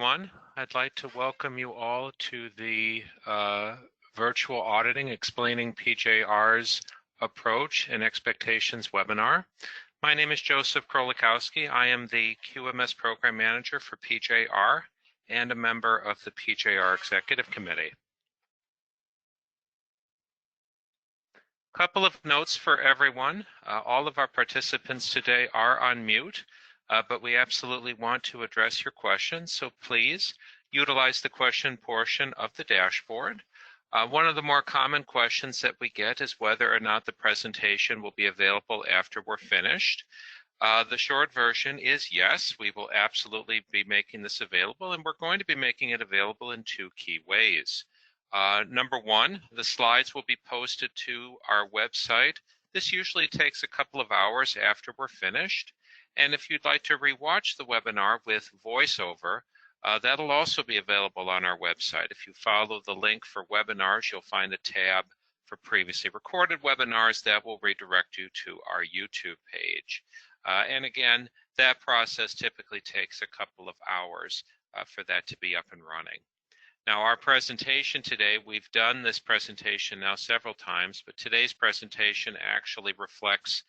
I'd like to welcome you all to the virtual auditing explaining PJR's approach and expectations webinar. My name is Joseph Krolikowski. I am the QMS program manager for PJR and a member of the PJR Executive Committee. Couple of notes for everyone. All of our participants today are on mute, but we absolutely want to address your questions, so please utilize the question portion of the dashboard. One of the more common questions that we get is whether or not the presentation will be available after we're finished. The short version is yes, we will absolutely be making this available, and we're going to be making it available in two key ways. Number one, the slides will be posted to our website. This usually takes a couple of hours after we're finished. And if you'd like to rewatch the webinar with voiceover, that'll also be available on our website. If you follow the link for webinars, you'll find a tab for previously recorded webinars that will redirect you to our YouTube page. And again, that process typically takes a couple of hours for that to be up and running. Now, our presentation today, we've done this presentation now several times, but today's presentation actually reflects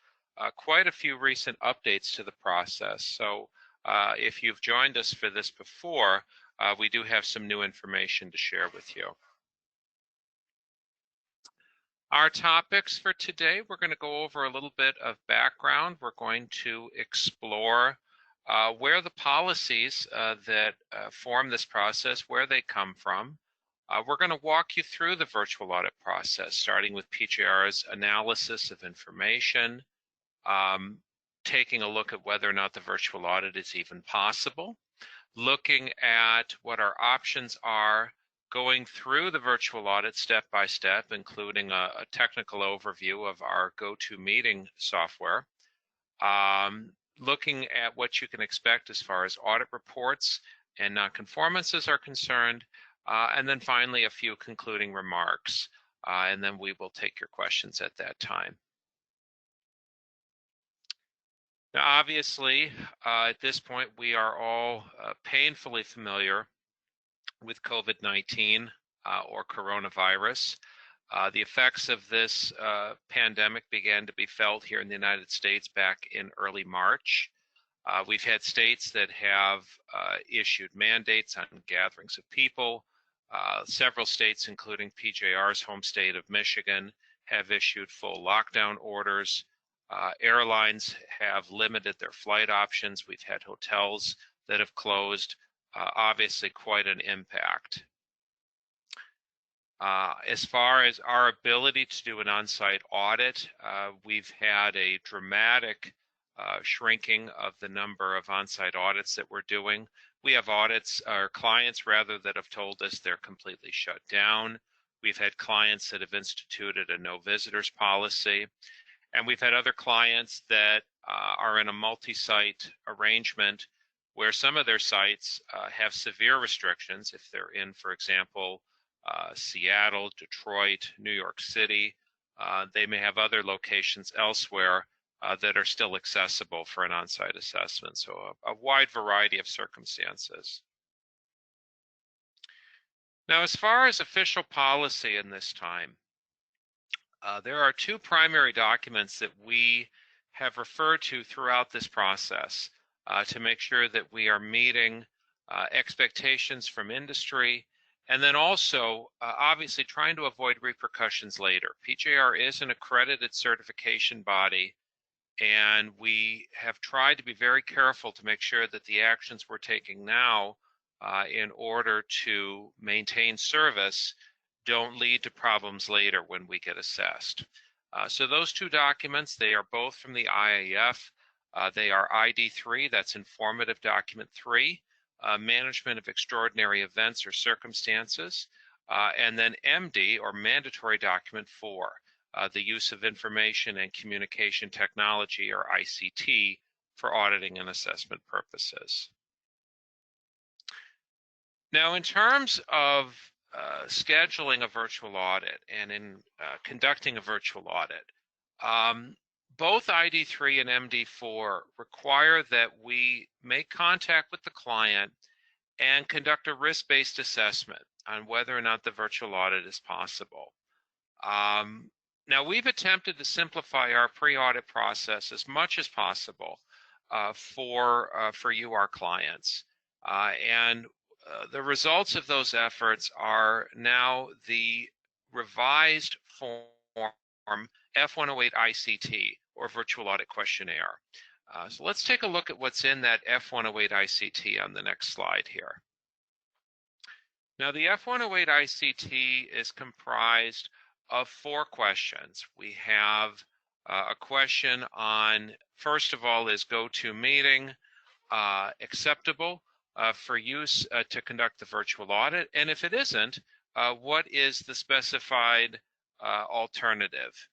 quite a few recent updates to the process. So if you've joined us for this before, we do have some new information to share with you. Our topics for today, we're going to go over a little bit of background. We're going to explore where the policies that form this process, where they come from. We're going to walk you through the virtual audit process, starting with PJR's analysis of information, taking a look at whether or not the virtual audit is even possible, looking at what our options are, going through the virtual audit step by step, including a technical overview of our GoToMeeting software, looking at what you can expect as far as audit reports and nonconformances are concerned, and then finally a few concluding remarks, and then we will take your questions at that time. Now, obviously, at this point, we are all painfully familiar with COVID-19 or coronavirus. The effects of this pandemic began to be felt here in the United States back in early March. We've had states that have issued mandates on gatherings of people. Several states, including PJR's home state of Michigan, have issued full lockdown orders. Airlines have limited their flight options. We've had hotels that have closed. Obviously, quite an impact. As far as our ability to do an on-site audit, we've had a dramatic shrinking of the number of on-site audits that we're doing. We have audits, or clients rather, that have told us they're completely shut down. We've had clients that have instituted a no visitors policy. And we've had other clients that are in a multi-site arrangement where some of their sites have severe restrictions. If they're in, for example, Seattle, Detroit, New York City, they may have other locations elsewhere that are still accessible for an on-site assessment. So a wide variety of circumstances. Now, as far as official policy in this time, there are two primary documents that we have referred to throughout this process to make sure that we are meeting expectations from industry, and then also obviously trying to avoid repercussions later. PJR is an accredited certification body, and we have tried to be very careful to make sure that the actions we're taking now in order to maintain service don't lead to problems later when we get assessed. So those two documents, they are both from the IAF. They are ID3, that's Informative Document 3, Management of Extraordinary Events or Circumstances, and then MD, or Mandatory Document 4, the Use of Information and Communication Technology, or ICT, for auditing and assessment purposes. Now, in terms of scheduling a virtual audit and in conducting a virtual audit, both ID3 and MD4 require that we make contact with the client and conduct a risk-based assessment on whether or not the virtual audit is possible. Now, we've attempted to simplify our pre-audit process as much as possible for you, our clients. And the results of those efforts are now the revised Form F108ict, or Virtual Audit Questionnaire. So let's take a look at what's in that F108ict on the next slide here. Now, the F108ict is comprised of 4 questions. We have a question on, first of all, is GoToMeeting acceptable for use to conduct the virtual audit? And if it isn't, what is the specified alternative?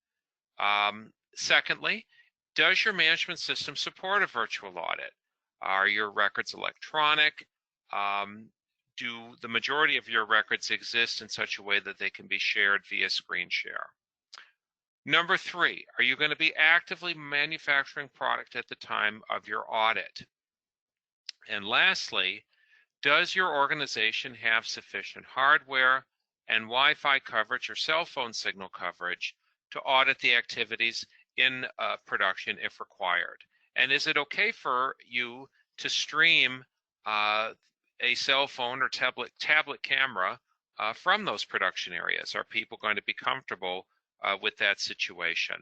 Secondly, does your management system support a virtual audit? Are your records electronic? Do the majority of your records exist in such a way that they can be shared via screen share? Number 3, are you going to be actively manufacturing product at the time of your audit? And lastly, does your organization have sufficient hardware and Wi-Fi coverage or cell phone signal coverage to audit the activities in production if required? And is it okay for you to stream a cell phone or tablet camera from those production areas? Are people going to be comfortable with that situation?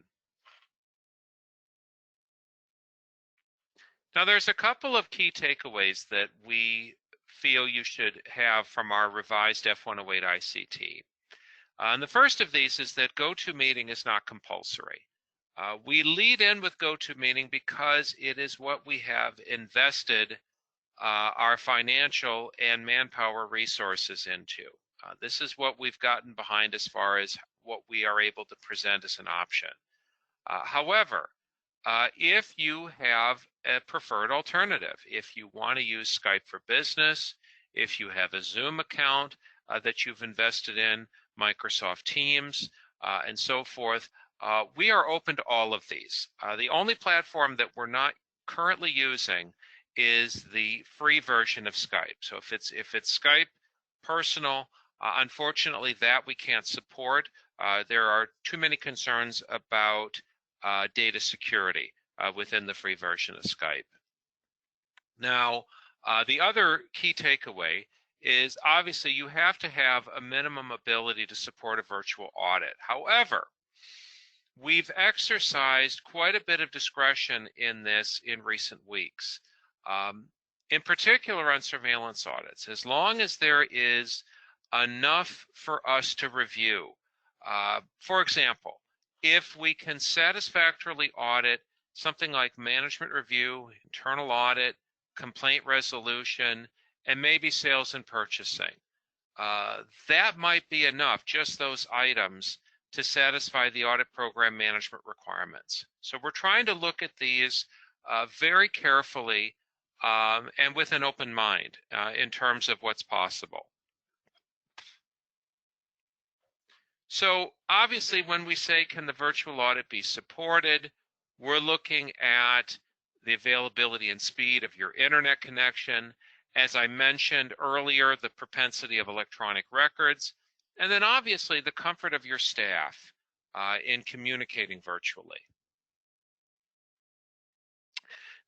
Now, there's a couple of key takeaways that we feel you should have from our revised F108ict. And the first of these is that GoToMeeting is not compulsory. We lead in with GoToMeeting because it is what we have invested our financial and manpower resources into. This is what we've gotten behind as far as what we are able to present as an option. However, if you have a preferred alternative, if you want to use Skype for Business, if you have a Zoom account that you've invested in, Microsoft Teams, and so forth, we are open to all of these. The only platform that we're not currently using is the free version of Skype. So if it's Skype Personal, unfortunately that we can't support. There are too many concerns about data security within the free version of Skype. Now, the other key takeaway is obviously you have to have a minimum ability to support a virtual audit. However, we've exercised quite a bit of discretion in this in recent weeks. In particular on surveillance audits, as long as there is enough for us to review. For example, if we can satisfactorily audit something like management review, internal audit, complaint resolution, and maybe sales and purchasing, that might be enough, just those items, to satisfy the audit program management requirements. So we're trying to look at these very carefully and with an open mind in terms of what's possible. So obviously when we say, can the virtual audit be supported, we're looking at the availability and speed of your internet connection. As I mentioned earlier, the propensity of electronic records, and then obviously the comfort of your staff in communicating virtually.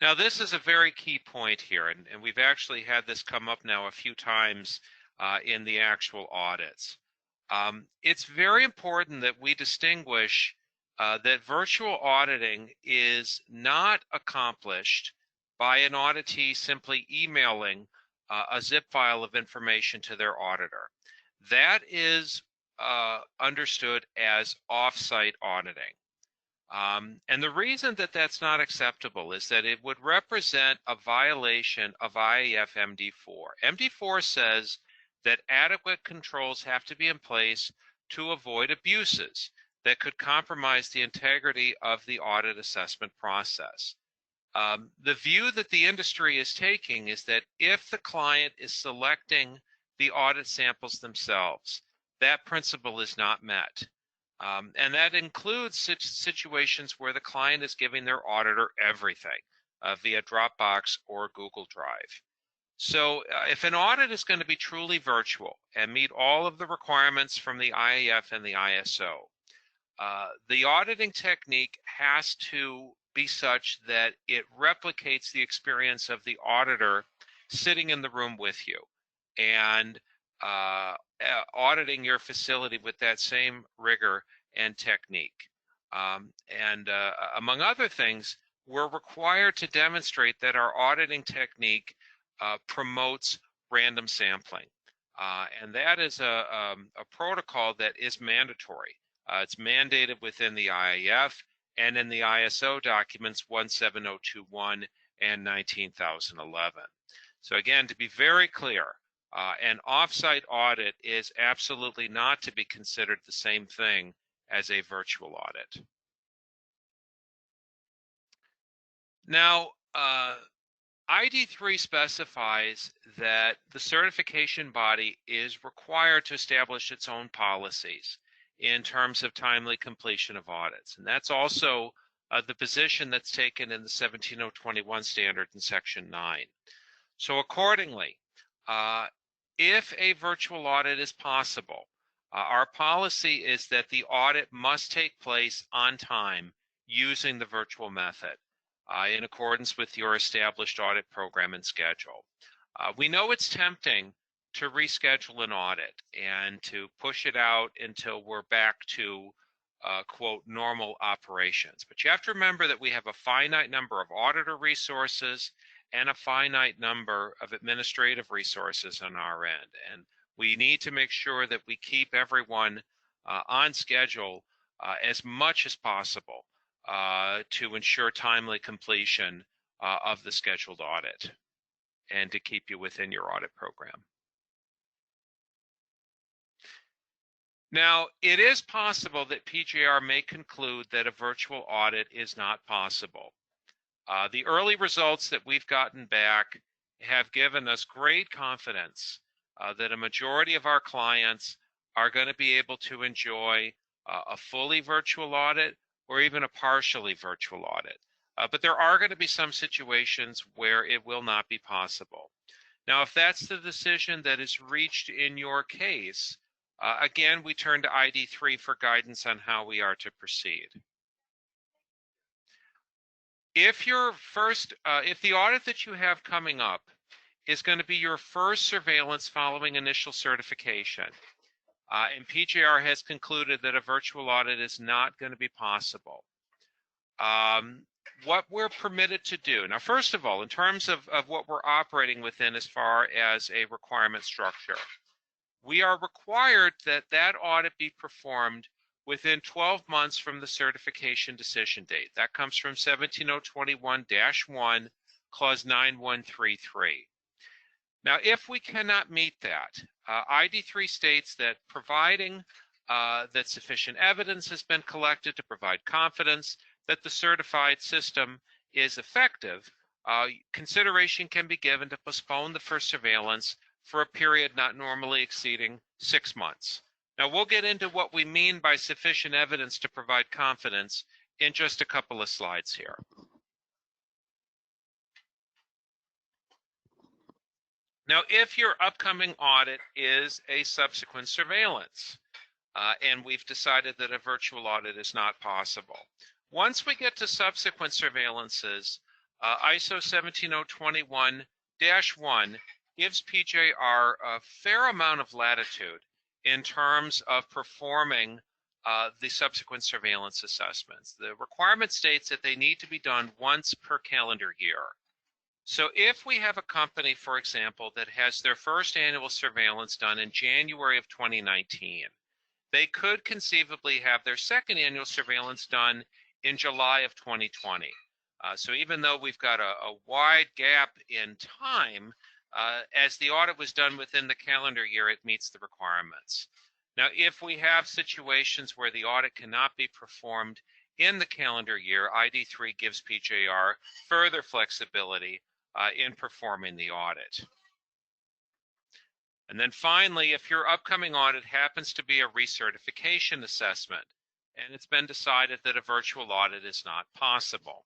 Now, this is a very key point here, and we've actually had this come up now a few times in the actual audits. It's very important that we distinguish that virtual auditing is not accomplished by an auditee simply emailing a zip file of information to their auditor. That is understood as off-site auditing. And the reason that that's not acceptable is that it would represent a violation of IAF MD4. MD4 says that adequate controls have to be in place to avoid abuses that could compromise the integrity of the audit assessment process. The view that the industry is taking is that if the client is selecting the audit samples themselves, that principle is not met. And that includes situations where the client is giving their auditor everything via Dropbox or Google Drive. So if an audit is going to be truly virtual and meet all of the requirements from the IAF and the ISO, the auditing technique has to be such that it replicates the experience of the auditor sitting in the room with you and auditing your facility with that same rigor and technique. Among other things, we're required to demonstrate that our auditing technique promotes random sampling. And that is a protocol that is mandatory. It's mandated within the IAF and in the ISO documents 17021 and 19011. So again, to be very clear, an offsite audit is absolutely not to be considered the same thing as a virtual audit. Now, ID3 specifies that the certification body is required to establish its own policies in terms of timely completion of audits. And that's also the position that's taken in the 17021 standard in Section 9. So accordingly, if a virtual audit is possible, our policy is that the audit must take place on time using the virtual method in accordance with your established audit program and schedule. We know it's tempting to reschedule an audit and to push it out until we're back to quote normal operations. But you have to remember that we have a finite number of auditor resources and a finite number of administrative resources on our end. And we need to make sure that we keep everyone on schedule as much as possible to ensure timely completion of the scheduled audit and to keep you within your audit program. Now, it is possible that PJR may conclude that a virtual audit is not possible. The early results that we've gotten back have given us great confidence that a majority of our clients are going to be able to enjoy a fully virtual audit or even a partially virtual audit. But there are going to be some situations where it will not be possible. Now, if that's the decision that is reached in your case, again, we turn to ID3 for guidance on how we are to proceed. If the audit that you have coming up is going to be your first surveillance following initial certification, and PJR has concluded that a virtual audit is not going to be possible, what we're permitted to do. Now, first of all, in terms of what we're operating within as far as a requirement structure, we are required that that audit be performed within 12 months from the certification decision date. That comes from 17021-1, clause 9133. Now, if we cannot meet that, ID3 states that providing that sufficient evidence has been collected to provide confidence that the certified system is effective, consideration can be given to postpone the first surveillance for a period not normally exceeding 6 months. Now, we'll get into what we mean by sufficient evidence to provide confidence in just a couple of slides here. Now, if your upcoming audit is a subsequent surveillance, and we've decided that a virtual audit is not possible, once we get to subsequent surveillances, ISO 17021-1 gives PJR a fair amount of latitude in terms of performing the subsequent surveillance assessments. The requirement states that they need to be done once per calendar year. So if we have a company, for example, that has their first annual surveillance done in January of 2019, they could conceivably have their second annual surveillance done in July of 2020. So even though we've got a wide gap in time, as the audit was done within the calendar year, it meets the requirements. Now, if we have situations where the audit cannot be performed in the calendar year, ID3 gives PJR further flexibility in performing the audit. And then finally, if your upcoming audit happens to be a recertification assessment, and it's been decided that a virtual audit is not possible,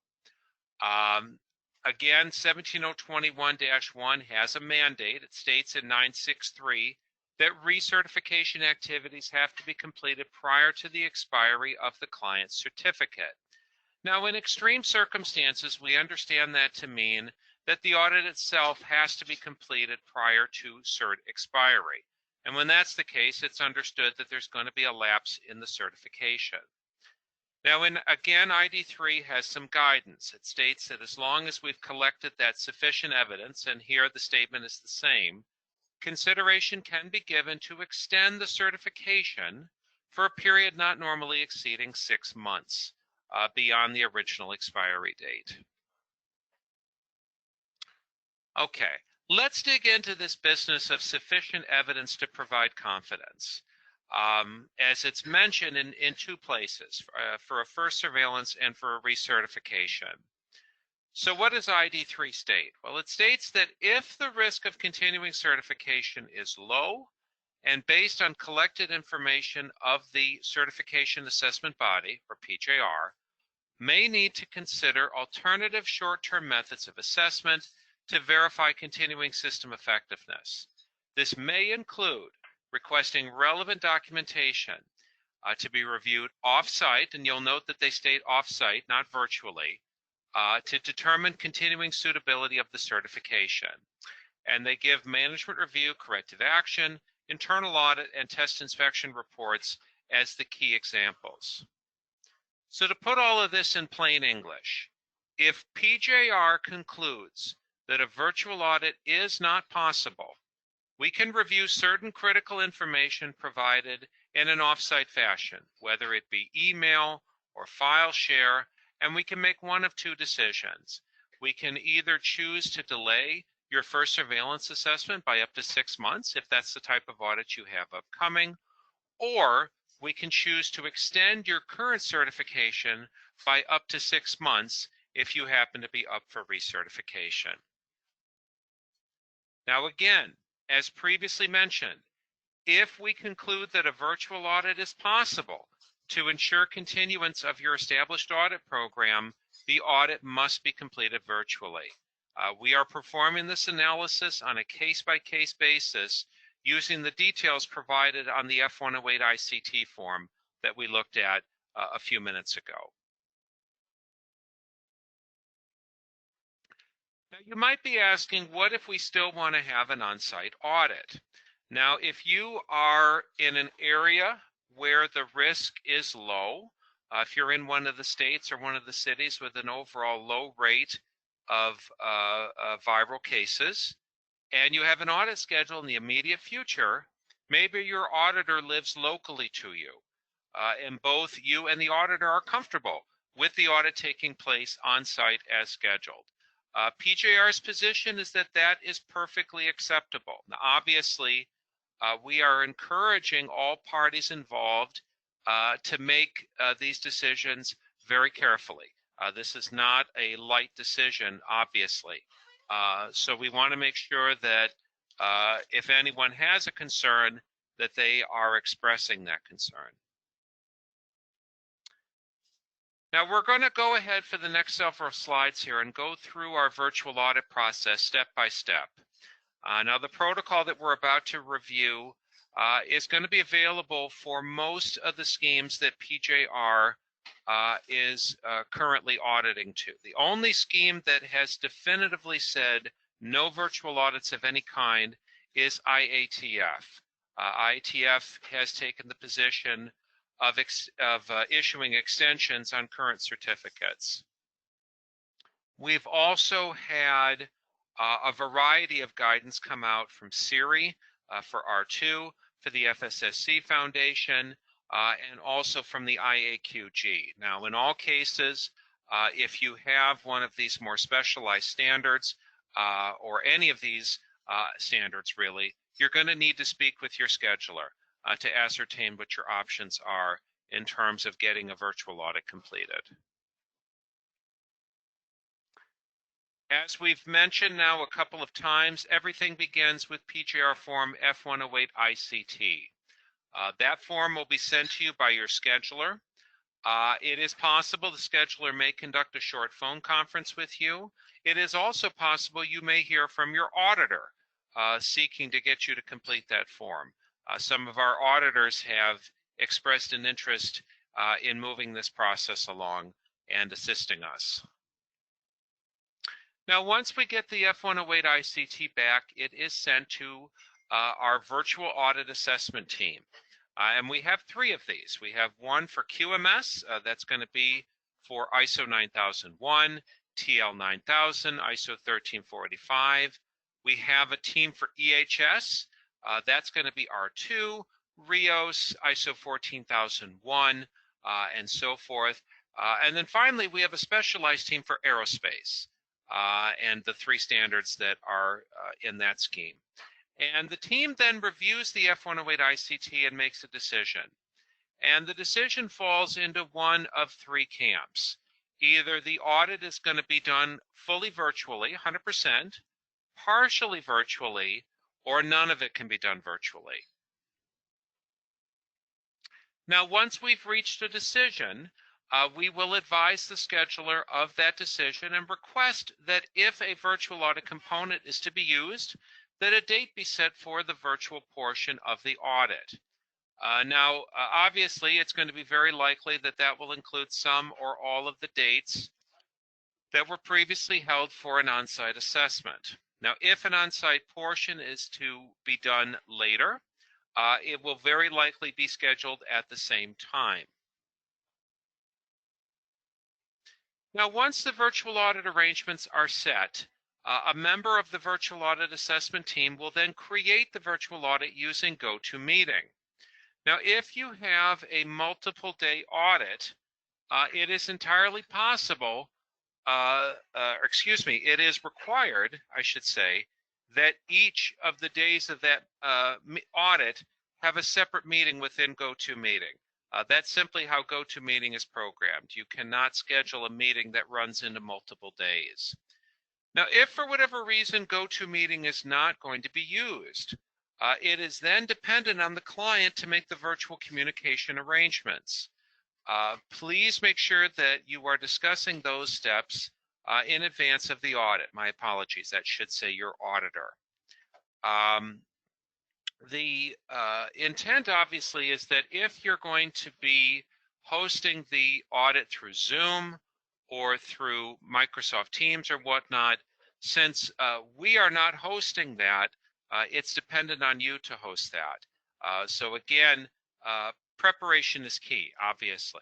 Again, 17021-1 has a mandate. It states in 963 that recertification activities have to be completed prior to the expiry of the client's certificate. Now, in extreme circumstances, we understand that to mean that the audit itself has to be completed prior to cert expiry. And when that's the case, it's understood that there's going to be a lapse in the certification. Now, again, ID3 has some guidance. It states that as long as we've collected that sufficient evidence, and here the statement is the same, consideration can be given to extend the certification for a period not normally exceeding 6 months beyond the original expiry date. Okay, let's dig into this business of sufficient evidence to provide confidence. As it's mentioned in two places, for a first surveillance and for a recertification. So what does ID3 state? Well, it states that if the risk of continuing certification is low and based on collected information of the certification assessment body, or PJR, may need to consider alternative short-term methods of assessment to verify continuing system effectiveness. This may include requesting relevant documentation to be reviewed off-site, and you'll note that they state off-site, not virtually, to determine continuing suitability of the certification. And they give management review, corrective action, internal audit, and test inspection reports as the key examples. So to put all of this in plain English, if PJR concludes that a virtual audit is not possible, we can review certain critical information provided in an off-site fashion, whether it be email or file share, and we can make one of two decisions. We can either choose to delay your first surveillance assessment by up to 6 months, if that's the type of audit you have upcoming, or we can choose to extend your current certification by up to 6 months if you happen to be up for recertification. Now again, as previously mentioned, if we conclude that a virtual audit is possible to ensure continuance of your established audit program, the audit must be completed virtually. We are performing this analysis on a case-by-case basis using the details provided on the F108ict form that we looked at a few minutes ago. Now, you might be asking, what if we still want to have an on-site audit? Now, if you are in an area where the risk is low, if you're in one of the states or one of the cities with an overall low rate of viral cases, and you have an audit schedule in the immediate future, maybe your auditor lives locally to you, and both you and the auditor are comfortable with the audit taking place on-site as scheduled. PJR's position is that that is perfectly acceptable. Now, obviously, we are encouraging all parties involved to make these decisions very carefully. This is not a light decision, obviously. So we want to make sure that if anyone has a concern, that they are expressing that concern. Now we're going to go ahead for the next several slides here and go through our virtual audit process step by step. Now the protocol that we're about to review is going to be available for most of the schemes that PJR is currently auditing to. The only scheme that has definitively said no virtual audits of any kind is IATF. IATF has taken the position of issuing extensions on current certificates. We've also had a variety of guidance come out from CIRI for R2, for the FSSC Foundation, and also from the IAQG. Now, in all cases, if you have one of these more specialized standards, or any of these standards really, you're going to need to speak with your scheduler to ascertain what your options are in terms of getting a virtual audit completed. As we've mentioned now a couple of times, everything begins with PJR Form F108ict. That form will be sent to you by your scheduler. It is possible the scheduler may conduct a short phone conference with you. It is also possible you may hear from your auditor seeking to get you to complete that form. Some of our auditors have expressed an interest in moving this process along and assisting us. Now, once we get the F108 ICT back, it is sent to our virtual audit assessment team. And we have 3 of these. We have one for QMS, that's going to be for ISO 9001, TL 9000, ISO 13485. We have a team for EHS, that's going to be R2, RIOS, ISO 14001, and so forth. And then finally, we have a specialized team for aerospace and the 3 standards that are in that scheme. And the team then reviews the F108 ICT and makes a decision. And the decision falls into one of 3 camps. Either the audit is going to be done fully virtually, 100%, partially virtually, or none of it can be done virtually. Now, once we've reached a decision, we will advise the scheduler of that decision and request that if a virtual audit component is to be used, that a date be set for the virtual portion of the audit. Now, obviously, it's going to be very likely that that will include some or all of the dates that were previously held for an on-site assessment. Now, if an on-site portion is to be done later, it will very likely be scheduled at the same time. Now, once the virtual audit arrangements are set, a member of the virtual audit assessment team will then create the virtual audit using GoToMeeting. Now, if you have a multiple day audit, it is entirely possible, it is required, I should say, that each of the days of that audit have a separate meeting within GoToMeeting. That's simply how GoToMeeting is programmed. You cannot schedule a meeting that runs into multiple days. Now, if for whatever reason GoToMeeting is not going to be used, it is then dependent on the client to make the virtual communication arrangements. Please make sure that you are discussing those steps in advance of the audit. My apologies, that should say your auditor. The intent, obviously, is that if you're going to be hosting the audit through Zoom or through Microsoft Teams or whatnot, since we are not hosting that, it's dependent on you to host that. So again, preparation is key, obviously.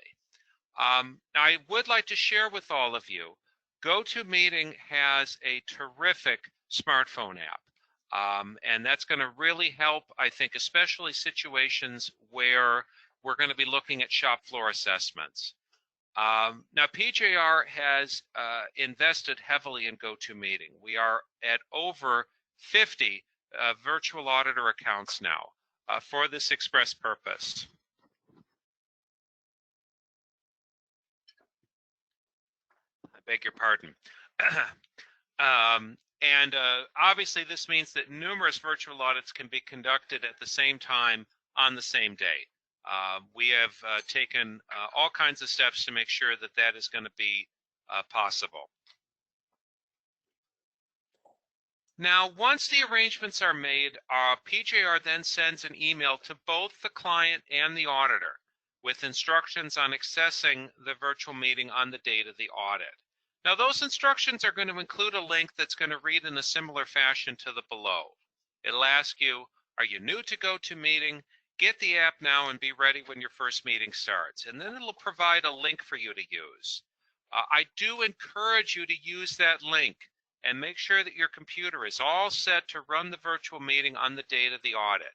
I would like to share with all of you, GoToMeeting has a terrific smartphone app. And that's going to really help, I think, especially situations where we're going to be looking at shop floor assessments. Now, PJR has invested heavily in GoToMeeting. We are at over 50 virtual auditor accounts now for this express purpose. I beg your pardon. And obviously, this means that numerous virtual audits can be conducted at the same time on the same day. We have taken all kinds of steps to make sure that that is going to be possible. Now, once the arrangements are made, PJR then sends an email to both the client and the auditor with instructions on accessing the virtual meeting on the date of the audit. Now, those instructions are going to include a link that's going to read in a similar fashion to the below. It'll ask you, are you new to GoToMeeting? Get the app now and be ready when your first meeting starts. And then it'll provide a link for you to use. I do encourage you to use that link and make sure that your computer is all set to run the virtual meeting on the date of the audit.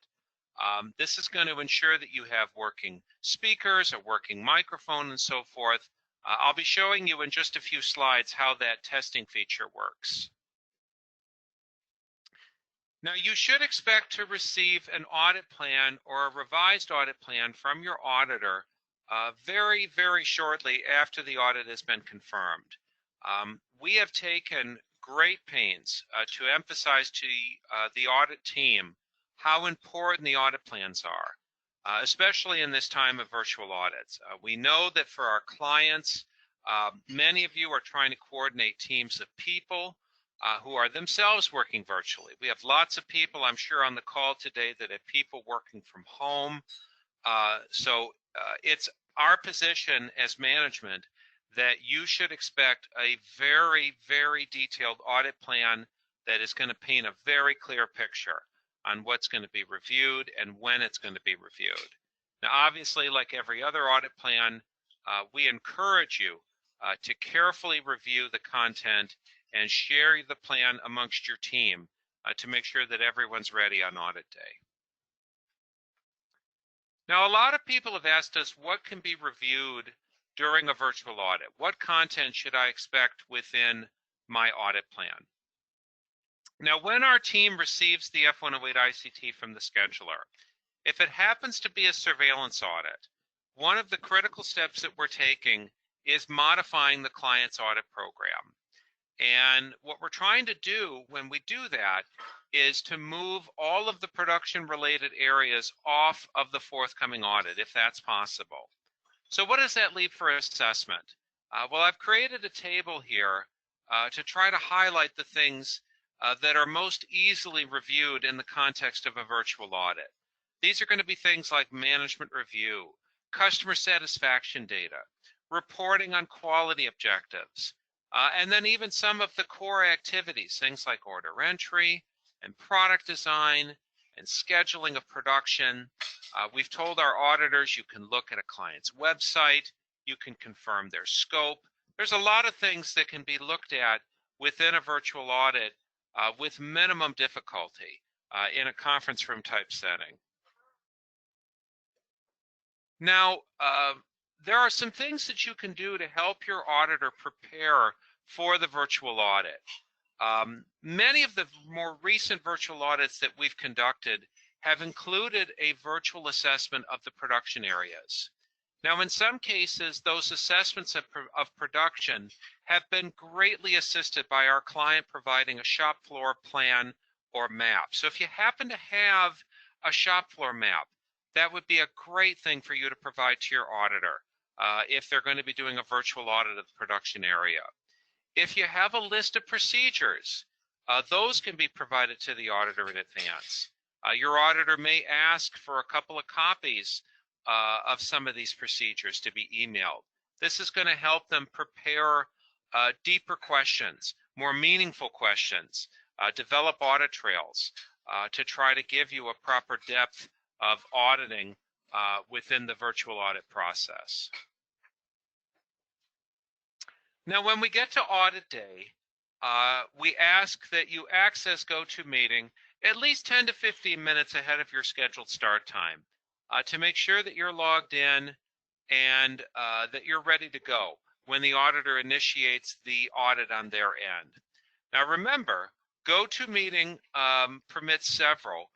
This is going to ensure that you have working speakers, a working microphone, and so forth. I'll be showing you in just a few slides how that testing feature works. Now, you should expect to receive an audit plan or a revised audit plan from your auditor very, very shortly after the audit has been confirmed. We have taken great pains to emphasize to the audit team how important the audit plans are. especially in this time of virtual audits. We know that for our clients, many of you are trying to coordinate teams of people who are themselves working virtually. We have lots of people, I'm sure, on the call today that have people working from home. So it's our position as management that you should expect a very, very detailed audit plan that is going to paint a very clear picture on what's going to be reviewed and when it's going to be reviewed. Now, obviously, like every other audit plan, we encourage you to carefully review the content and share the plan amongst your team to make sure that everyone's ready on audit day. Now, a lot of people have asked us what can be reviewed during a virtual audit. What content should I expect within my audit plan? Now, when our team receives the F108ict from the scheduler, if it happens to be a surveillance audit, one of the critical steps that we're taking is modifying the client's audit program. And what we're trying to do when we do that is to move all of the production-related areas off of the forthcoming audit, if that's possible. So what does that leave for assessment? Well, I've created a table here to try to highlight the things that are most easily reviewed in the context of a virtual audit. These are going to be things like management review, customer satisfaction data, reporting on quality objectives, and then even some of the core activities, things like order entry and product design and scheduling of production. We've told our auditors you can look at a client's website, you can confirm their scope. There's a lot of things that can be looked at within a virtual audit with minimum difficulty in a conference room type setting. Now, there are some things that you can do to help your auditor prepare for the virtual audit. Many of the more recent virtual audits that we've conducted have included a virtual assessment of the production areas. Now, in some cases, those assessments of production have been greatly assisted by our client providing a shop floor plan or map. So if you happen to have a shop floor map, that would be a great thing for you to provide to your auditor if they're going to be doing a virtual audit of the production area. If you have a list of procedures, those can be provided to the auditor in advance. Your auditor may ask for a couple of copies of some of these procedures to be emailed. This is going to help them prepare deeper questions, more meaningful questions, develop audit trails to try to give you a proper depth of auditing within the virtual audit process. Now, when we get to audit day, we ask that you access GoToMeeting at least 10 to 15 minutes ahead of your scheduled start time to make sure that you're logged in and that you're ready to go when the auditor initiates the audit on their end. Now, remember, GoToMeeting permits several,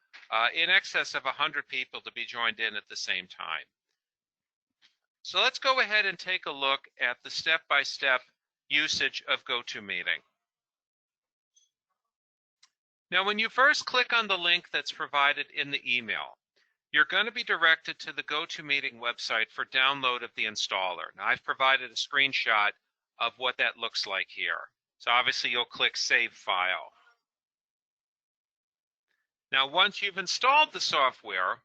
in excess of 100 people to be joined in at the same time. So let's go ahead and take a look at the step-by-step usage of GoToMeeting. Now, when you first click on the link that's provided in the email, you're going to be directed to the GoToMeeting website for download of the installer. Now, I've provided a screenshot of what that looks like here. So obviously, you'll click Save File. Now, once you've installed the software,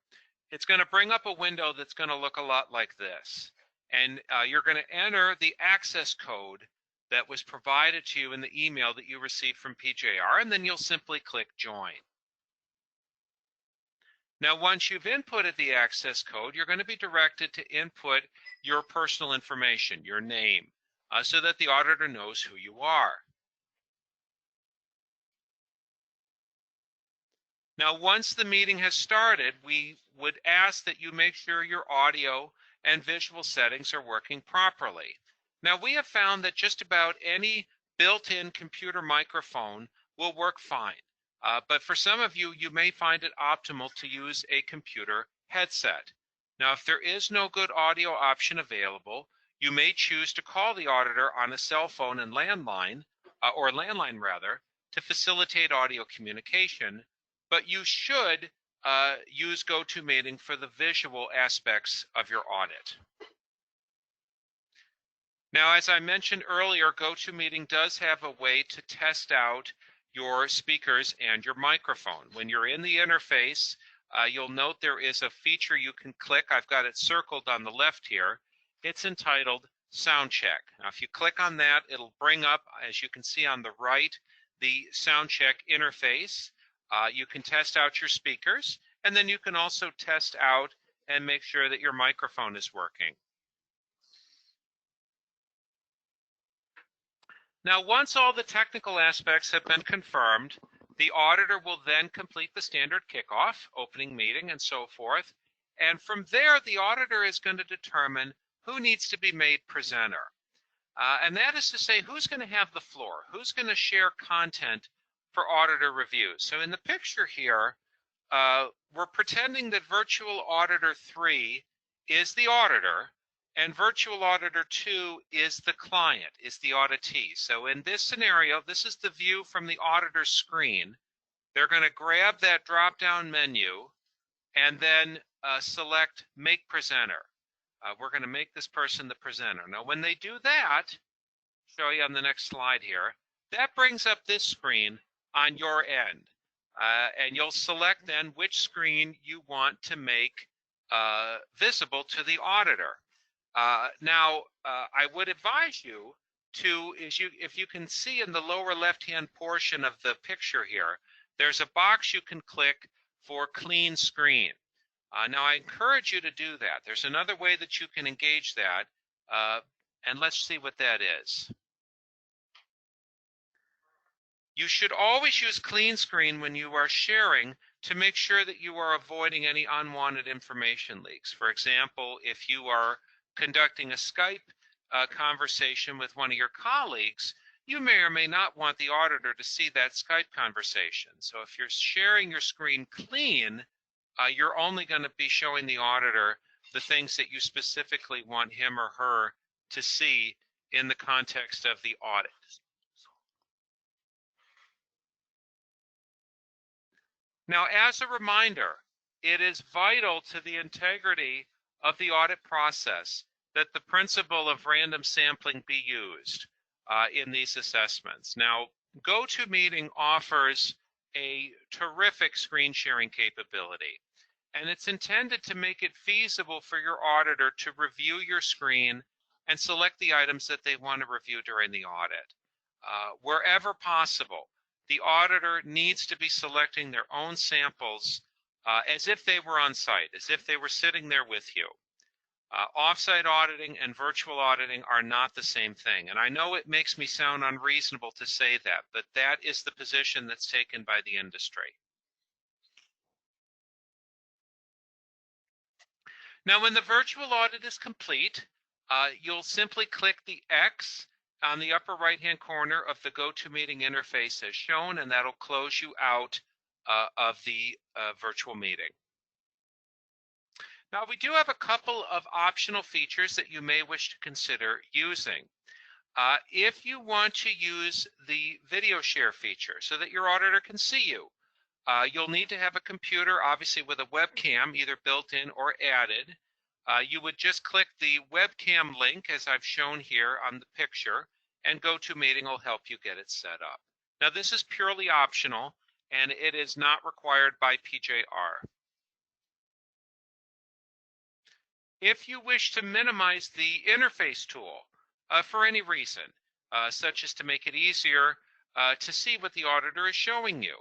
it's going to bring up a window that's going to look a lot like this. And you're going to enter the access code that was provided to you in the email that you received from PJR, and then you'll simply click Join. Now, once you've inputted the access code, you're going to be directed to input your personal information, your name, so that the auditor knows who you are. Now, once the meeting has started, we would ask that you make sure your audio and visual settings are working properly. Now, we have found that just about any built-in computer microphone will work fine. But for some of you, you may find it optimal to use a computer headset. Now, if there is no good audio option available, you may choose to call the auditor on a cell phone and landline, to facilitate audio communication. But you should use GoToMeeting for the visual aspects of your audit. Now, as I mentioned earlier, GoToMeeting does have a way to test out your speakers and your microphone. When you're in the interface, you'll note there is a feature you can click. I've got it circled on the left here. It's entitled Sound Check. Now, if you click on that, it'll bring up, as you can see on the right, the Sound Check interface. You can test out your speakers, and then you can also test out and make sure that your microphone is working. Now, once all the technical aspects have been confirmed, the auditor will then complete the standard kickoff, opening meeting, and so forth. And from there, the auditor is going to determine who needs to be made presenter. And that is to say, who's going to have the floor? Who's going to share content for auditor review? So in the picture here, we're pretending that Virtual Auditor 3 is the auditor, and Virtual Auditor 2 is the client, is the auditee. So in this scenario, this is the view from the auditor's screen. They're going to grab that drop-down menu and then select Make Presenter. We're going to make this person the presenter. Now, when they do that, show you on the next slide here, that brings up this screen on your end. And you'll select then which screen you want to make visible to the auditor. Now, I would advise you to, if you can see in the lower left-hand portion of the picture here, there's a box you can click for clean screen. Now, I encourage you to do that. There's another way that you can engage that, and let's see what that is. You should always use clean screen when you are sharing to make sure that you are avoiding any unwanted information leaks. For example, if you are conducting a Skype conversation with one of your colleagues, you may or may not want the auditor to see that Skype conversation. So if you're sharing your screen clean, you're only going to be showing the auditor the things that you specifically want him or her to see in the context of the audit. Now, as a reminder, it is vital to the integrity of the audit process that the principle of random sampling be used in these assessments. Now, GoToMeeting offers a terrific screen sharing capability, and it's intended to make it feasible for your auditor to review your screen and select the items that they want to review during the audit. Wherever possible, the auditor needs to be selecting their own samples as if they were on site, as if they were sitting there with you. Off-site auditing and virtual auditing are not the same thing. And I know it makes me sound unreasonable to say that, but that is the position that's taken by the industry. Now, when the virtual audit is complete, you'll simply click the X on the upper right-hand corner of the GoToMeeting interface as shown, and that'll close you out of the virtual meeting. Now, we do have a couple of optional features that you may wish to consider using. If you want to use the video share feature so that your auditor can see you, you'll need to have a computer, obviously with a webcam, either built in or added. You would just click the webcam link, as I've shown here on the picture, and GoToMeeting will help you get it set up. Now, this is purely optional, and it is not required by PJR. If you wish to minimize the interface tool for any reason, such as to make it easier to see what the auditor is showing you,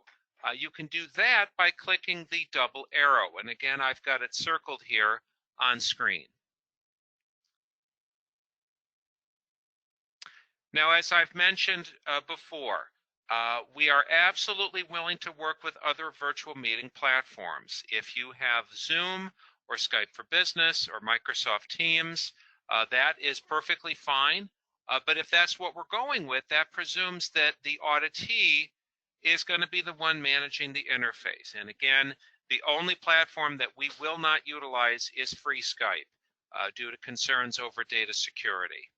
you can do that by clicking the double arrow. And again, I've got it circled here on screen. Now, as I've mentioned before, we are absolutely willing to work with other virtual meeting platforms. If you have Zoom or Skype for Business or Microsoft Teams, that is perfectly fine. But if that's what we're going with, that presumes that the auditee is going to be the one managing the interface. And again, the only platform that we will not utilize is free Skype due to concerns over data security.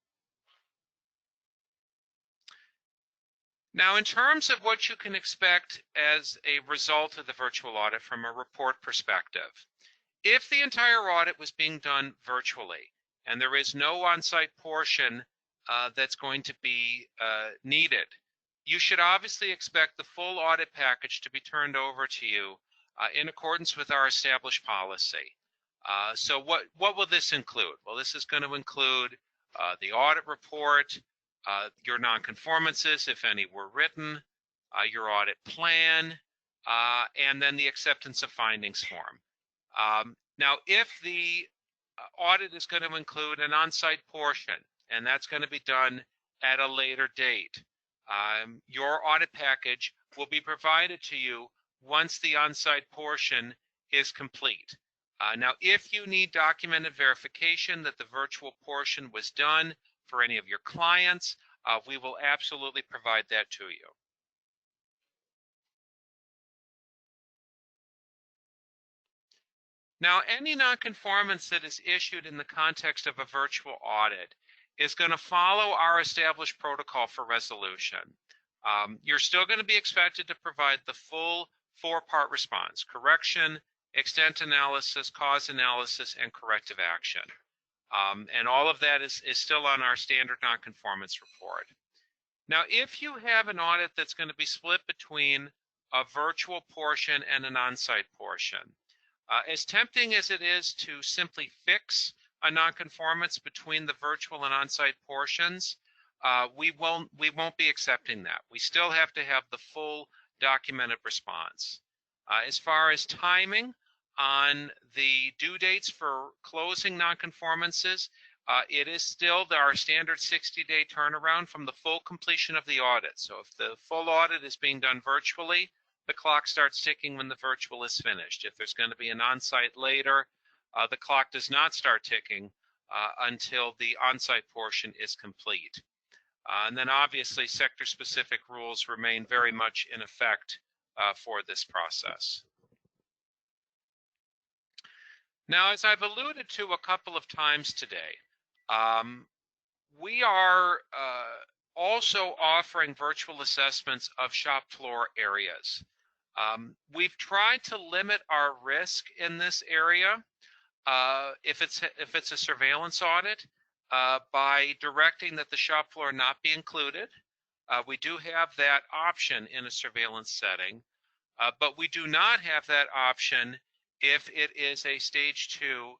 Now, in terms of what you can expect as a result of the virtual audit from a report perspective, if the entire audit was being done virtually and there is no on-site portion that's going to be needed, you should obviously expect the full audit package to be turned over to you in accordance with our established policy. So what will this include? Well, this is going to include the audit report, your nonconformances, if any were written, your audit plan, and then the acceptance of findings form. Now, if the audit is going to include an on-site portion, and that's going to be done at a later date, your audit package will be provided to you once the on-site portion is complete. Now, if you need documented verification that the virtual portion was done for any of your clients, we will absolutely provide that to you. Now, any nonconformance that is issued in the context of a virtual audit is going to follow our established protocol for resolution. You're still going to be expected to provide the full four-part response: correction, extent analysis, cause analysis, and corrective action. And all of that is still on our standard nonconformance report. Now, if you have an audit that's going to be split between a virtual portion and an on-site portion, as tempting as it is to simply fix a nonconformance between the virtual and on-site portions, we won't be accepting that. We still have to have the full documented response. As far as timing on the due dates for closing nonconformances, it is still our standard 60-day turnaround from the full completion of the audit. So if the full audit is being done virtually, the clock starts ticking when the virtual is finished. If there's going to be an on-site later, the clock does not start ticking until the on-site portion is complete. And then obviously sector-specific rules remain very much in effect for this process. Now, as I've alluded to a couple of times today, we are also offering virtual assessments of shop floor areas. We've tried to limit our risk in this area if it's a surveillance audit by directing that the shop floor not be included. We do have that option in a surveillance setting, but we do not have that option if it is a stage 2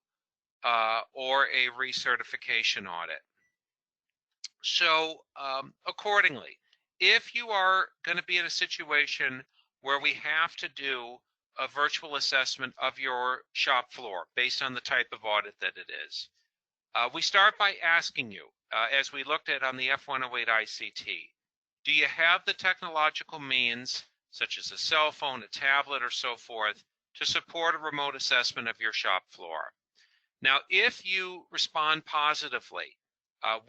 or a recertification audit. So accordingly, if you are going to be in a situation where we have to do a virtual assessment of your shop floor based on the type of audit that it is, we start by asking you, as we looked at on the F108ict, do you have the technological means, such as a cell phone, a tablet, or so forth, to support a remote assessment of your shop floor? Now, if you respond positively,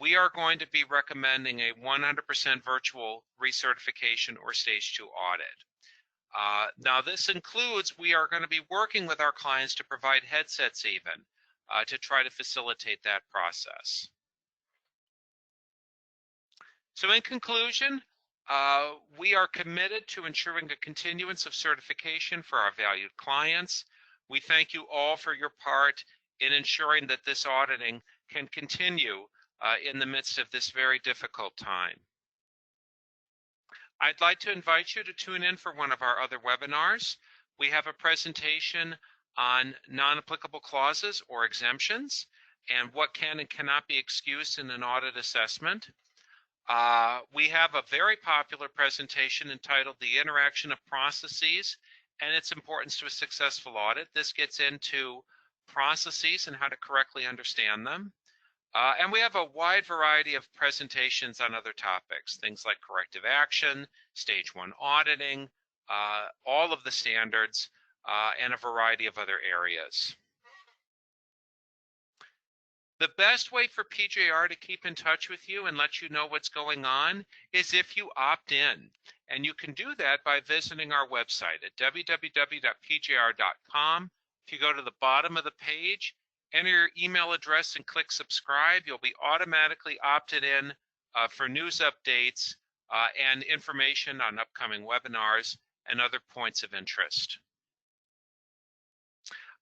we are going to be recommending a 100% virtual recertification or stage 2 audit. Now, this includes, we are going to be working with our clients to provide headsets even to try to facilitate that process. So in conclusion, we are committed to ensuring a continuance of certification for our valued clients. We thank you all for your part in ensuring that this auditing can continue in the midst of this very difficult time. I'd like to invite you to tune in for one of our other webinars. We have a presentation on non-applicable clauses or exemptions and what can and cannot be excused in an audit assessment. We have a very popular presentation entitled The Interaction of Processes and Its Importance to a Successful Audit. This gets into processes and how to correctly understand them. And we have a wide variety of presentations on other topics, things like corrective action, stage 1 auditing, all of the standards, and a variety of other areas. The best way for PJR to keep in touch with you and let you know what's going on is if you opt in. And you can do that by visiting our website at www.pjr.com. If you go to the bottom of the page, enter your email address and click subscribe, you'll be automatically opted in for news updates and information on upcoming webinars and other points of interest.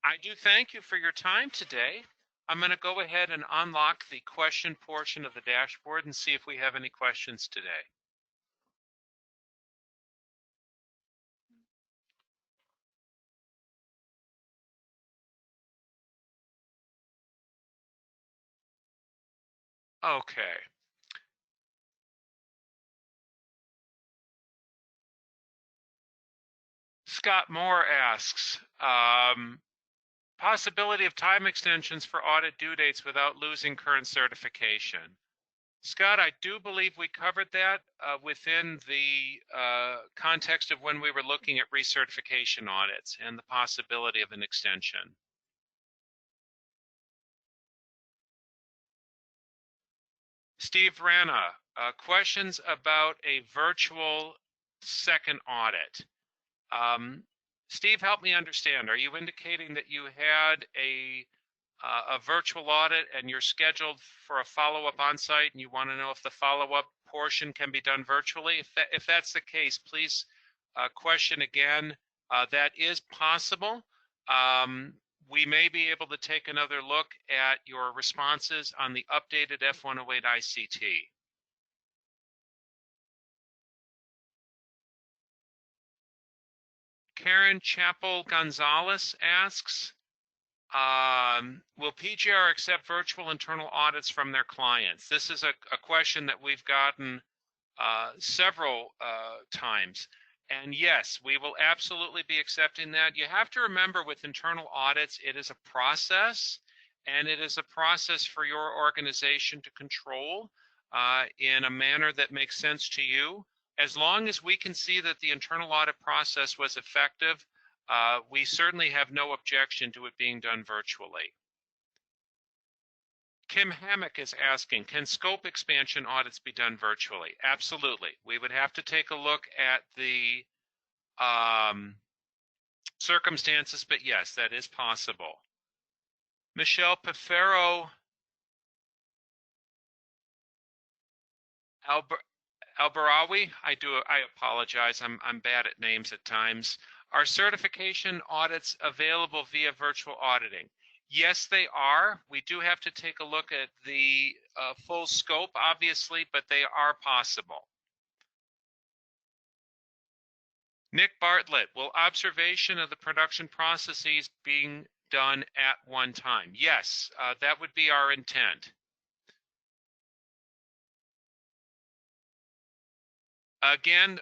I do thank you for your time today. I'm going to go ahead and unlock the question portion of the dashboard and see if we have any questions today. Okay. Scott Moore asks, possibility of time extensions for audit due dates without losing current certification. Scott, I do believe we covered that within the context of when we were looking at recertification audits and the possibility of an extension. Steve Rana, questions about a virtual second audit. Steve, help me understand. Are you indicating that you had a virtual audit and you're scheduled for a follow-up on-site and you want to know if the follow-up portion can be done virtually? If that's the case, please question again. That is possible. We may be able to take another look at your responses on the updated F108ict. Karen Chappell Gonzalez asks, will PJR accept virtual internal audits from their clients? This is a question that we've gotten several times. And yes, we will absolutely be accepting that. You have to remember with internal audits, it is a process, and it is a process for your organization to control in a manner that makes sense to you. As long as we can see that the internal audit process was effective, we certainly have no objection to it being done virtually. Kim Hammock is asking, can scope expansion audits be done virtually? Absolutely. We would have to take a look at the circumstances, but yes, that is possible. Michelle Pefero Albarawi, I apologize. I'm bad at names at times. Are certification audits available via virtual auditing? Yes, they are. We do have to take a look at the full scope, obviously, but they are possible. Nick Bartlett, will observation of the production processes being done at one time? Yes, that would be our intent. Again,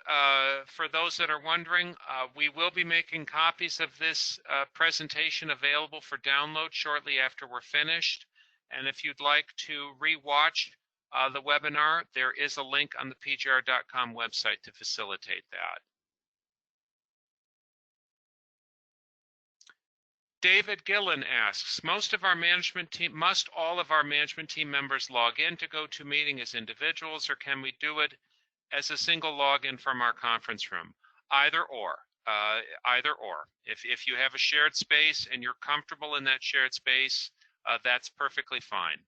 for those that are wondering, we will be making copies of this presentation available for download shortly after we're finished. And if you'd like to re-watch the webinar, there is a link on the pjr.com website to facilitate that. David Gillen asks, must all of our management team members log in to GoToMeeting as individuals, or can we do it as a single login from our conference room? Either or. If you have a shared space and you're comfortable in that shared space, that's perfectly fine.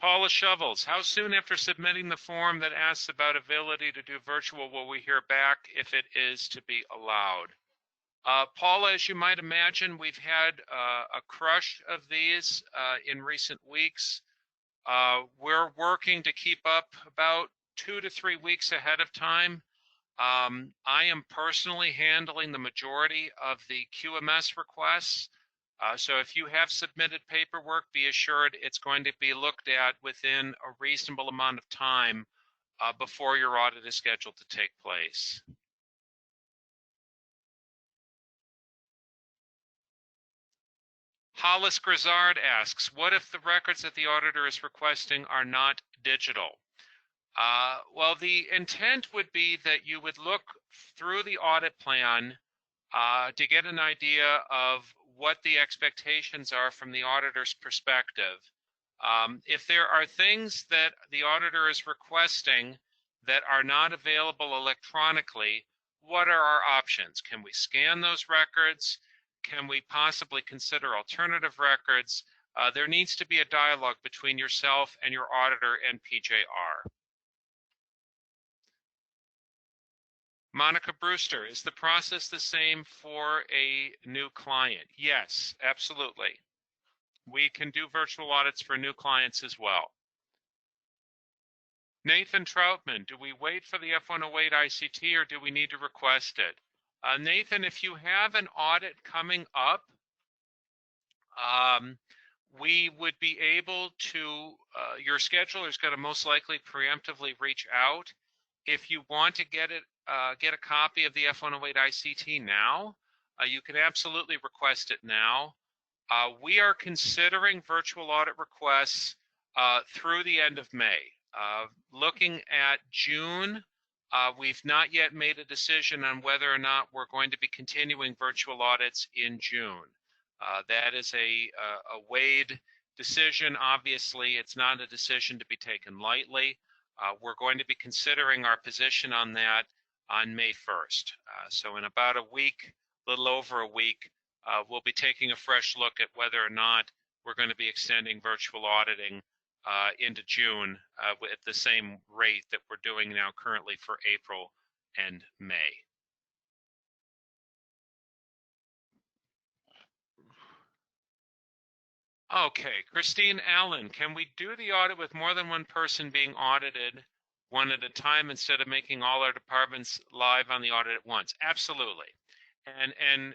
Paula Shovels, how soon after submitting the form that asks about ability to do virtual will we hear back if it is to be allowed? Paula, as you might imagine, we've had a crush of these in recent weeks. We're working to keep up about 2 to 3 weeks ahead of time. I am personally handling the majority of the QMS requests. So if you have submitted paperwork, be assured it's going to be looked at within a reasonable amount of time before your audit is scheduled to take place. Hollis Grizzard asks, what if the records that the auditor is requesting are not digital? Well, the intent would be that you would look through the audit plan to get an idea of what the expectations are from the auditor's perspective. If there are things that the auditor is requesting that are not available electronically, what are our options? Can we scan those records? Can we possibly consider alternative records? There needs to be a dialogue between yourself and your auditor and PJR. Monica Brewster, is the process the same for a new client? Yes, absolutely. We can do virtual audits for new clients as well. Nathan Troutman, do we wait for the F108 ICT or do we need to request it? Nathan, if you have an audit coming up, we would be able to, your scheduler is going to most likely preemptively reach out. If you want to get a copy of the F108 ICT now, you can absolutely request it now. We are considering virtual audit requests through the end of May. Looking at June, we've not yet made a decision on whether or not we're going to be continuing virtual audits in June. That is a weighed decision. Obviously, it's not a decision to be taken lightly. We're going to be considering our position on that on May 1st. So in about a week, a little over a week, we'll be taking a fresh look at whether or not we're going to be extending virtual auditing into June at the same rate that we're doing now currently for April and May. Okay, Christine Allen, can we do the audit with more than one person being audited one at a time instead of making all our departments live on the audit at once? Absolutely. And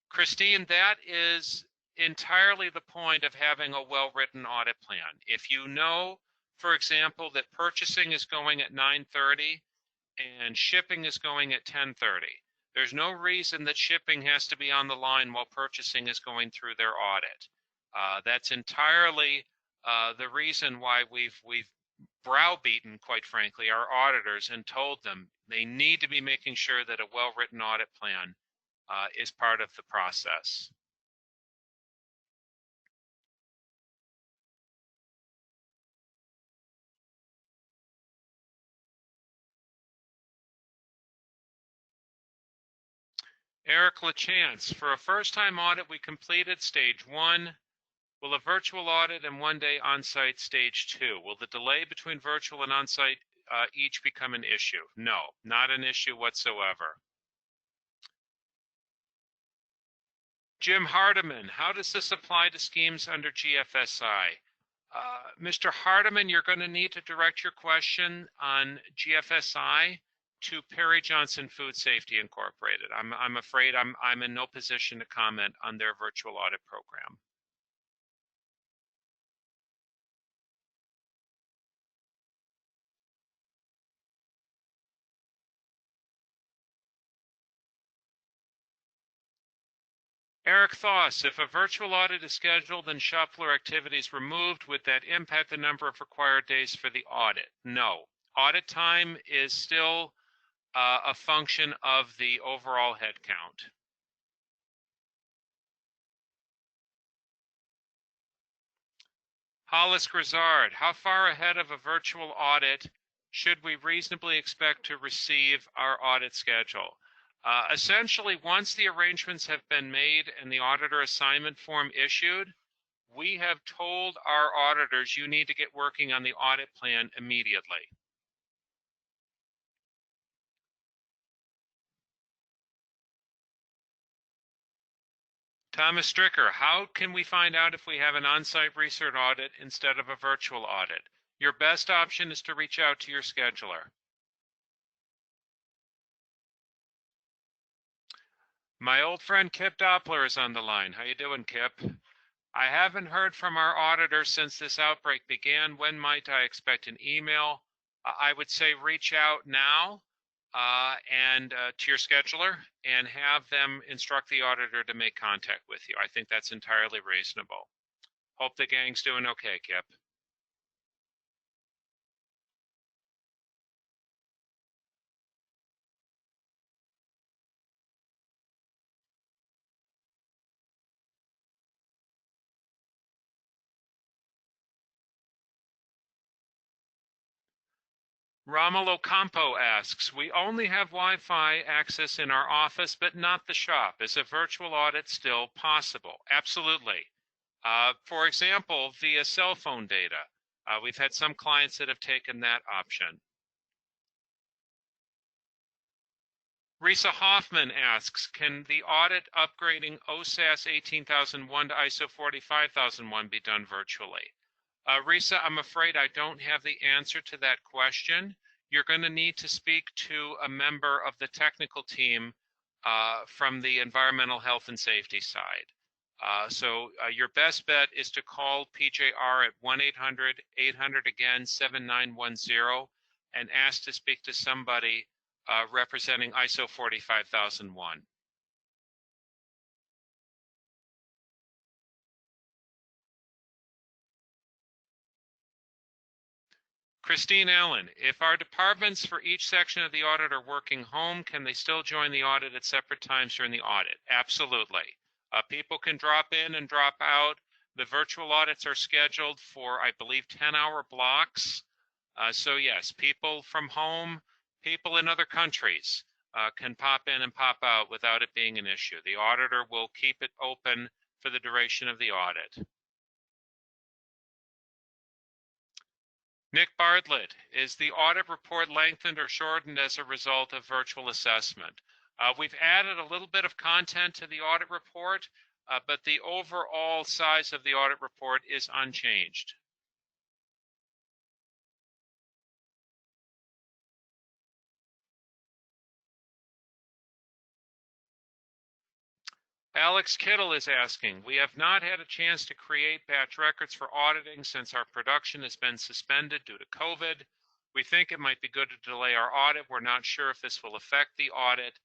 Christine, that is entirely the point of having a well-written audit plan. If you know, for example, that purchasing is going at 9:30 and shipping is going at 10:30, there's no reason that shipping has to be on the line while purchasing is going through their audit. That's entirely the reason why we've browbeaten, quite frankly, our auditors and told them they need to be making sure that a well-written audit plan is part of the process. Eric LaChance, for a first-time audit, we completed stage 1. Will a virtual audit and one-day on-site stage 2? Will the delay between virtual and on-site each become an issue? No, not an issue whatsoever. Jim Hardiman, how does this apply to schemes under GFSI? Mr. Hardiman, you're going to need to direct your question on GFSI to Perry Johnson Food Safety Incorporated. I'm afraid I'm in no position to comment on their virtual audit program. Eric Thoss, if a virtual audit is scheduled and shop floor activities removed, would that impact the number of required days for the audit? No. Audit time is still a function of the overall head count. Hollis Grizzard, how far ahead of a virtual audit should we reasonably expect to receive our audit schedule? Essentially, once the arrangements have been made and the auditor assignment form issued, we have told our auditors you need to get working on the audit plan immediately. Thomas Stricker, how can we find out if we have an on-site research audit instead of a virtual audit? Your best option is to reach out to your scheduler. My old friend Kip Doppler is on the line. How you doing, Kip? I haven't heard from our auditor since this outbreak began. When might I expect an email? I would say reach out now and to your scheduler and have them instruct the auditor to make contact with you. I think that's entirely reasonable. Hope the gang's doing okay, Kip. Romulo Campo asks, we only have Wi-Fi access in our office, but not the shop. Is a virtual audit still possible? Absolutely. For example, via cell phone data. We've had some clients that have taken that option. Risa Hoffman asks, can the audit upgrading OSAS 18001 to ISO 45001 be done virtually? Risa, I'm afraid I don't have the answer to that question. You're going to need to speak to a member of the technical team from the environmental health and safety side. So your best bet is to call PJR at 1-800-800 again 7910 and ask to speak to somebody representing ISO 45001. Christine Allen, if our departments for each section of the audit are working home, can they still join the audit at separate times during the audit? Absolutely. People can drop in and drop out. The virtual audits are scheduled for, I believe, 10-hour blocks. So yes, people from home, people in other countries can pop in and pop out without it being an issue. The auditor will keep it open for the duration of the audit. Nick Bartlett, is the audit report lengthened or shortened as a result of virtual assessment? We've added a little bit of content to the audit report, but the overall size of the audit report is unchanged. Alex Kittle is asking, we have not had a chance to create batch records for auditing since our production has been suspended due to COVID. We think it might be good to delay our audit. We're not sure if this will affect the audit.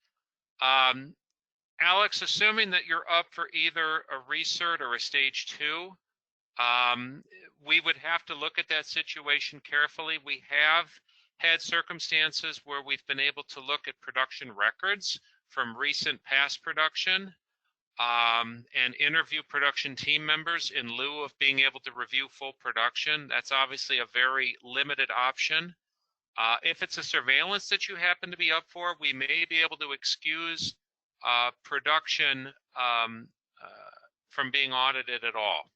Alex, assuming that you're up for either a recert or a stage 2, we would have to look at that situation carefully. We have had circumstances where we've been able to look at production records from recent past production and interview production team members in lieu of being able to review full production. That's obviously a very limited option. If it's a surveillance that you happen to be up for, we may be able to excuse production from being audited at all.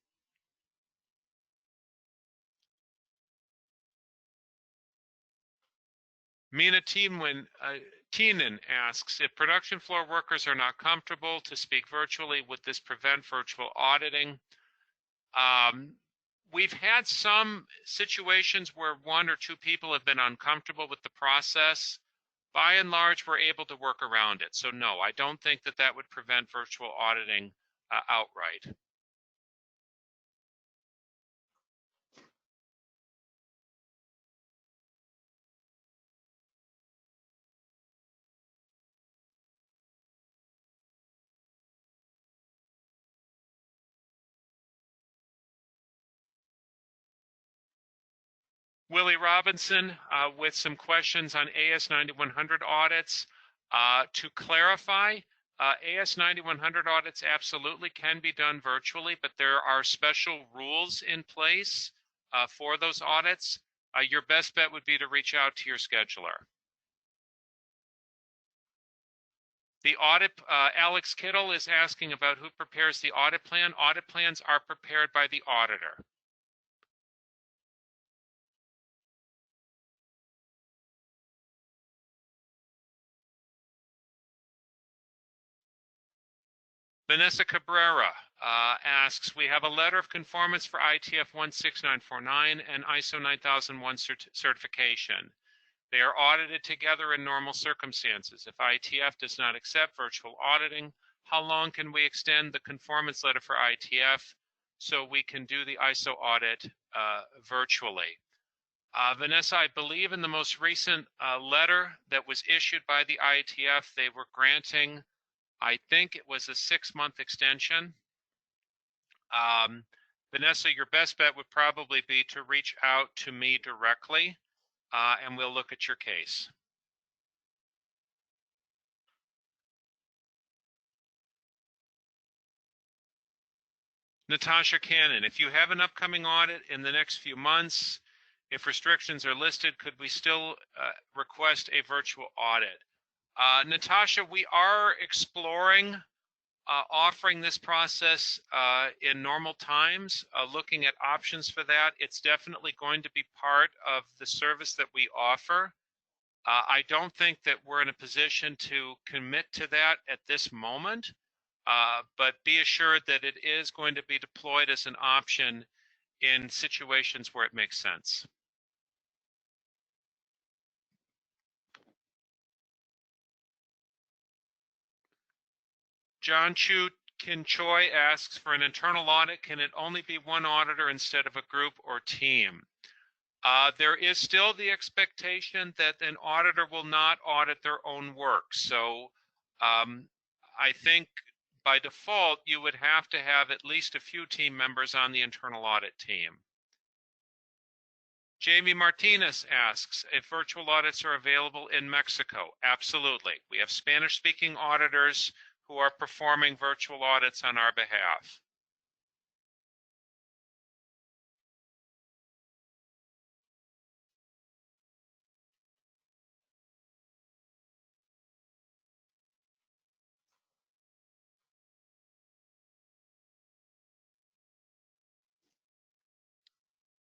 Mina Teenan asks, if production floor workers are not comfortable to speak virtually, would this prevent virtual auditing? We've had some situations where 1 or 2 people have been uncomfortable with the process. By and large, we're able to work around it. So no, I don't think that that would prevent virtual auditing outright. Willie Robinson with some questions on AS 9100 audits. To clarify, AS 9100 audits absolutely can be done virtually, but there are special rules in place for those audits. Your best bet would be to reach out to your scheduler. The audit, Alex Kittle is asking about who prepares the audit plan. Audit plans are prepared by the auditor. Vanessa Cabrera asks, we have a letter of conformance for ITF 16949 and ISO 9001 certification. They are audited together in normal circumstances. If ITF does not accept virtual auditing, how long can we extend the conformance letter for ITF so we can do the ISO audit virtually? Vanessa, I believe in the most recent letter that was issued by the ITF, they were granting, I think it was a 6-month extension. Vanessa, your best bet would probably be to reach out to me directly, and we'll look at your case. Natasha Cannon, if you have an upcoming audit in the next few months, If restrictions are listed, could we still request a virtual audit? Natasha, we are exploring offering this process in normal times, looking at options for that. It's definitely going to be part of the service that we offer. I don't think that we're in a position to commit to that at this moment, but be assured that it is going to be deployed as an option in situations where it makes sense. John Chu Kin Choi asks, for an internal audit, can it only be one auditor instead of a group or team? There is still the expectation that an auditor will not audit their own work. So I think by default, you would have to have at least a few team members on the internal audit team. Jamie Martinez asks if virtual audits are available in Mexico. Absolutely. We have Spanish-speaking auditors who are performing virtual audits on our behalf.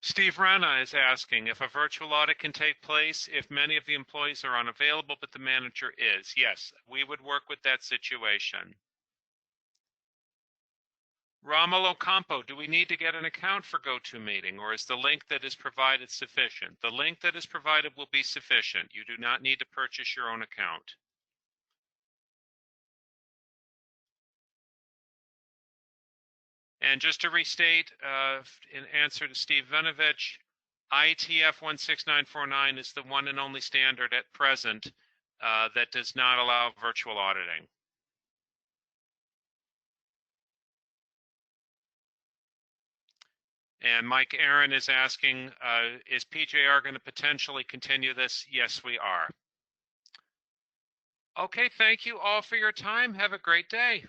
Steve Rana is asking if a virtual audit can take place if many of the employees are unavailable, but the manager is. Yes, we would work with that situation. Romulo Campo, do we need to get an account for GoToMeeting, or is the link that is provided sufficient? The link that is provided will be sufficient. You do not need to purchase your own account. And just to restate, in answer to Steve Vinovich, ITF 16949 is the one and only standard at present that does not allow virtual auditing. And Mike Aaron is asking, is PJR going to potentially continue this? Yes, we are. Okay, thank you all for your time. Have a great day.